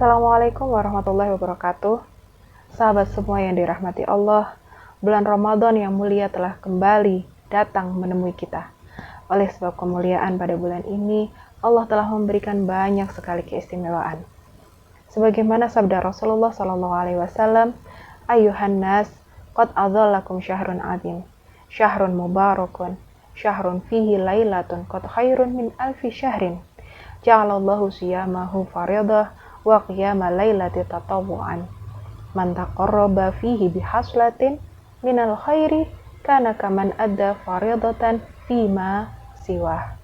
Assalamualaikum warahmatullahi wabarakatuh. Sahabat semua yang dirahmati Allah, bulan Ramadan yang mulia telah kembali datang menemui kita. Oleh sebab kemuliaan pada bulan ini, Allah telah memberikan banyak sekali keistimewaan. Sebagaimana sabda Rasulullah SAW, Ayuhan nas, qad adzallakum syahrun azim, syahrun mubarakun, syahrun fihi lailatun qad khairun min alfi syahrin. Ja'alallahu siyamahu faridah wa qiyama lailati tatawwu'an. Man taqarraba fihi bihaslatin minal khairi kana kaman adda faridatan fima siwah.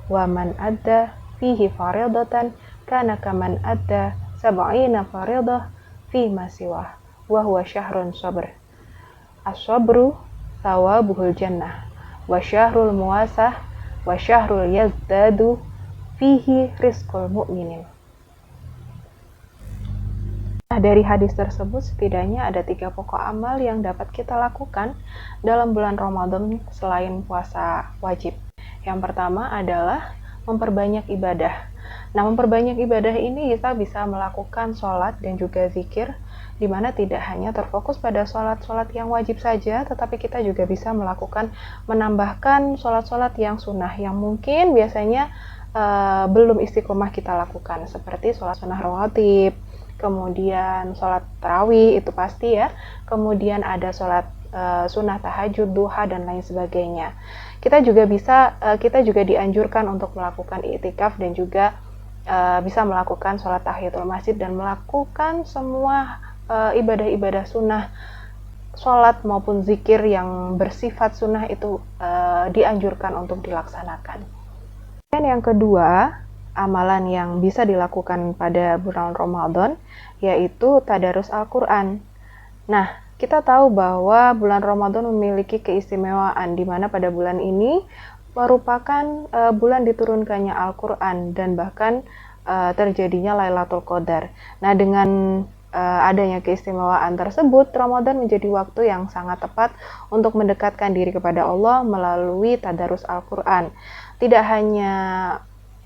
Wa man adda fihi faridatan kana kaman adda sab'ina faridah fima siwah. Wa huwa syahrun sabr. As-sabru thawabuhul jannah. Wa syahrul muwasah wa syahrul yazdadu fihi rizqul mu'minin. Dari hadis tersebut setidaknya ada 3 pokok amal yang dapat kita lakukan dalam bulan Ramadan selain puasa wajib. Yang pertama adalah memperbanyak ibadah. Nah, memperbanyak ibadah ini kita bisa melakukan sholat dan juga zikir, di mana tidak hanya terfokus pada sholat-sholat yang wajib saja, tetapi kita juga bisa menambahkan sholat-sholat yang sunnah, yang mungkin biasanya belum istiqomah kita lakukan, seperti sholat sunnah rawatib, kemudian sholat tarawih itu pasti ya, kemudian ada sholat sunnah tahajud, duha, dan lain sebagainya. Kita juga dianjurkan untuk melakukan i'tikaf dan juga bisa melakukan sholat tahiyatul masjid dan melakukan semua ibadah-ibadah sunnah, sholat maupun zikir yang bersifat sunnah itu dianjurkan untuk dilaksanakan. Dan yang kedua, amalan yang bisa dilakukan pada bulan Ramadan yaitu tadarus Al-Quran. Nah, kita tahu bahwa bulan Ramadan memiliki keistimewaan di mana pada bulan ini merupakan bulan diturunkannya Al-Quran dan bahkan terjadinya Lailatul Qadar. Nah, dengan adanya keistimewaan tersebut, Ramadan menjadi waktu yang sangat tepat untuk mendekatkan diri kepada Allah melalui tadarus Al-Quran. Tidak hanya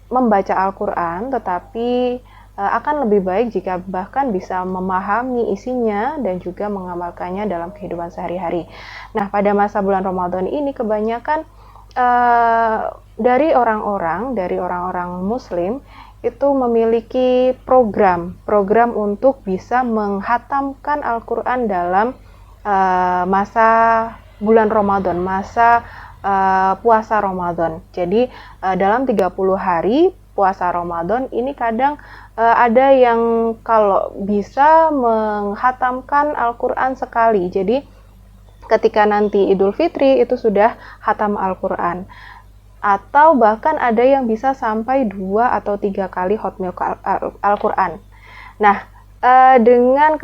membaca Al-Quran, tetapi akan lebih baik jika bahkan bisa memahami isinya dan juga mengamalkannya dalam kehidupan sehari-hari. Nah, pada masa bulan Ramadan ini kebanyakan dari orang-orang Muslim itu memiliki program untuk bisa menghatamkan Al-Quran dalam masa bulan Ramadan, masa puasa Ramadan. Jadi dalam 30 hari puasa Ramadan ini kadang ada yang kalau bisa menghatamkan Al-Quran sekali. Jadi ketika nanti Idul Fitri itu sudah hatam Al-Quran. Atau bahkan ada yang bisa sampai 2 atau 3 kali khatmil Al-Quran. Nah, dengan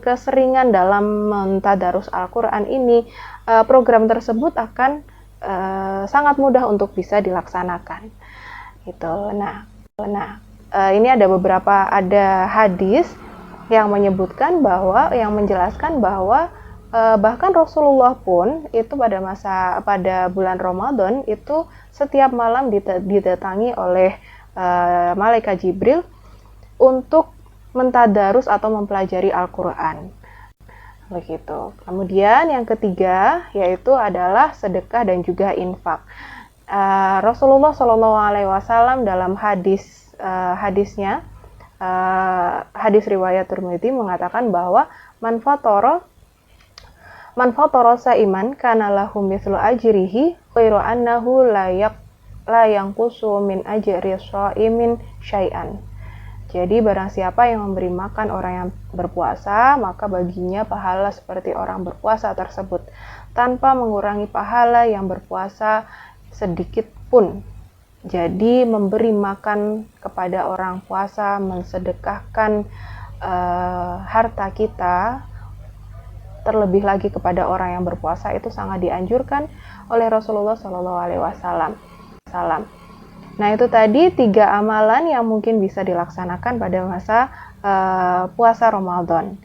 keseringan dalam mentadarus Al-Quran ini, program tersebut akan sangat mudah untuk bisa dilaksanakan. Gitu. Nah, ini ada hadis yang menyebutkan yang menjelaskan bahwa bahkan Rasulullah pun itu pada bulan Ramadan itu setiap malam didatangi oleh malaikat Jibril untuk mentadarus atau mempelajari Al-Quran. Begitu. Kemudian yang ketiga yaitu adalah sedekah dan juga infak. Rasulullah SAW dalam hadisnya, hadis riwayat Tirmidzi mengatakan bahwa man fatara saiman kana lahu mithlu ajrihi ghairu annahu la yanqusu min ajri shaimin syai'an. Jadi barang siapa yang memberi makan orang yang berpuasa, maka baginya pahala seperti orang berpuasa tersebut, tanpa mengurangi pahala yang berpuasa sedikit pun. Jadi memberi makan kepada orang puasa, mensedekahkan harta kita, terlebih lagi kepada orang yang berpuasa, itu sangat dianjurkan oleh Rasulullah SAW. Nah, itu tadi 3 amalan yang mungkin bisa dilaksanakan pada masa puasa Ramadan.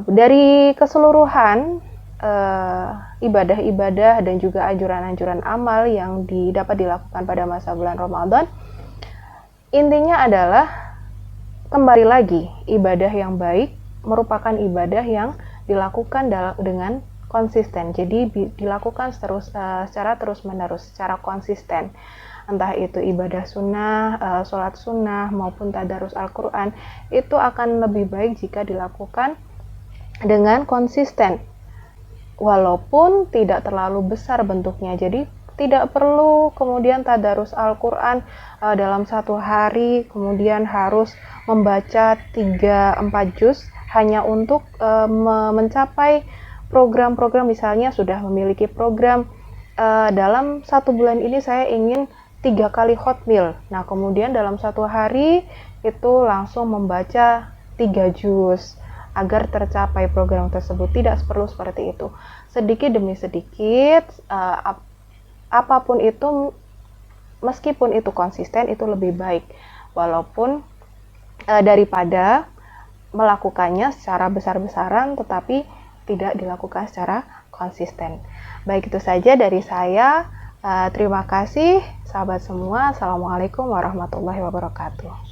Dari keseluruhan ibadah-ibadah dan juga anjuran-anjuran amal yang dapat dilakukan pada masa bulan Ramadan, intinya adalah kembali lagi, ibadah yang baik merupakan ibadah yang dilakukan dengan konsisten. Jadi dilakukan secara terus-menerus, secara konsisten. Entah itu ibadah sunnah, sholat sunnah, maupun tadarus Al-Quran, itu akan lebih baik jika dilakukan dengan konsisten. Walaupun tidak terlalu besar bentuknya, jadi tidak perlu kemudian tadarus Al-Quran dalam satu hari, kemudian harus membaca 3-4 juz, hanya untuk mencapai program-program, misalnya sudah memiliki program dalam 1 bulan ini saya ingin 3 kali khotmil. Nah, kemudian dalam 1 hari itu langsung membaca 3 juz agar tercapai program tersebut. Tidak perlu seperti itu. Sedikit demi sedikit, apapun itu, meskipun itu konsisten, itu lebih baik. Walaupun daripada melakukannya secara besar-besaran tetapi tidak dilakukan secara konsisten. Baik, itu saja dari saya. Terima kasih sahabat semua. Assalamualaikum warahmatullahi wabarakatuh.